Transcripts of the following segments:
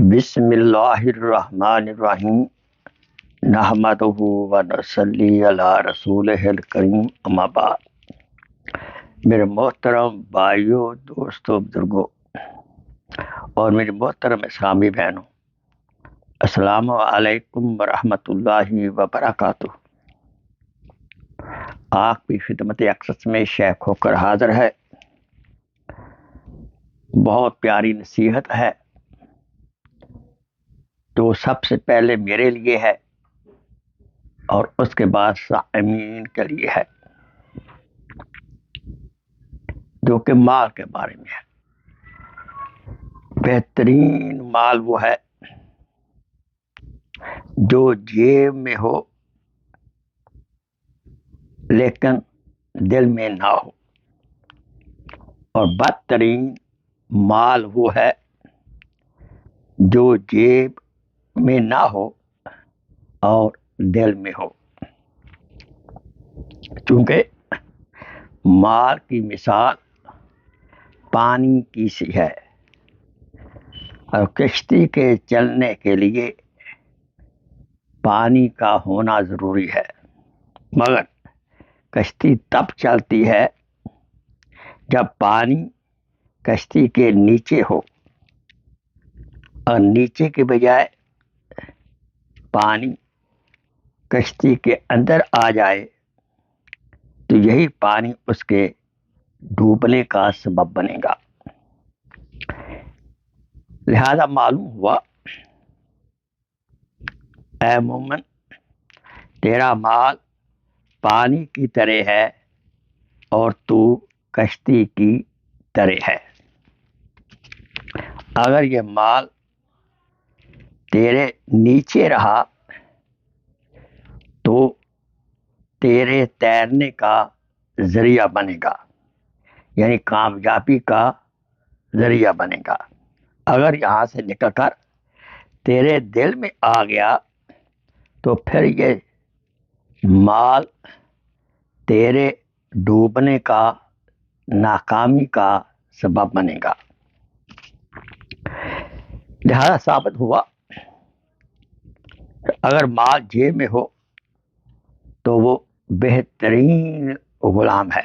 بسم اللہ الرحمن الرحیم نحمدہ و نصلی علی رسولہ الکریم اما بعد۔ میرے محترم بھائیوں، دوستوں، بزرگوں اور میری محترم اسلامی بہنوں، السلام علیکم ورحمۃ اللہ وبرکاتہ۔ آپ کی خدمت اقدس میں شیخ ہو کر حاضر ہے۔ بہت پیاری نصیحت ہے تو سب سے پہلے میرے لیے ہے اور اس کے بعد سامعین کے لیے ہے، جو کہ مال کے بارے میں ہے۔ بہترین مال وہ ہے جو جیب میں ہو لیکن دل میں نہ ہو، اور بدترین مال وہ ہے جو جیب میں نہ ہو اور دل میں ہو، چونکہ مال کی مثال پانی کی سی ہے، اور کشتی کے چلنے کے لیے پانی کا ہونا ضروری ہے، مگر کشتی تب چلتی ہے جب پانی کشتی کے نیچے ہو، اور نیچے کے بجائے پانی کشتی کے اندر آ جائے تو یہی پانی اس کے ڈوبنے کا سبب بنے گا۔ لہذا معلوم ہوا اے مومن، تیرا مال پانی کی طرح ہے اور تو کشتی کی طرح ہے۔ اگر یہ مال تیرے نیچے رہا تو تیرے تیرنے کا ذریعہ بنے گا، یعنی کامیابی کا ذریعہ بنے گا۔ اگر یہاں سے نکل کر تیرے دل میں آ گیا تو پھر یہ مال تیرے ڈوبنے کا، ناکامی کا سبب بنے گا۔ لہذا ثابت ہوا کہ اگر مال جیب میں ہو تو وہ بہترین غلام ہے،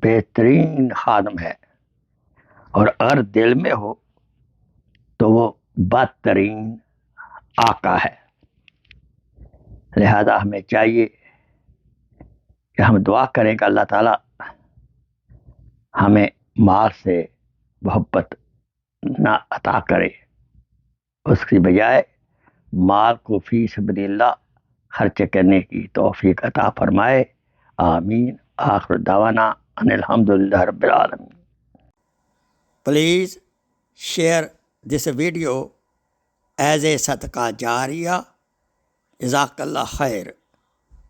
بہترین خادم ہے، اور اگر دل میں ہو تو وہ بدترین آقا ہے۔ لہذا ہمیں چاہیے کہ ہم دعا کریں کہ اللہ تعالیٰ ہمیں مال سے محبت نہ عطا کرے، اس کی بجائے مال کو فی سبیل اللہ خرچ کرنے کی توفیق عطا فرمائے۔ آمین۔ آخر دعوانا ان الحمدللہ رب العالمین۔ Please share this video as a صدقہ جاریہ۔ جزاک اللہ خیر۔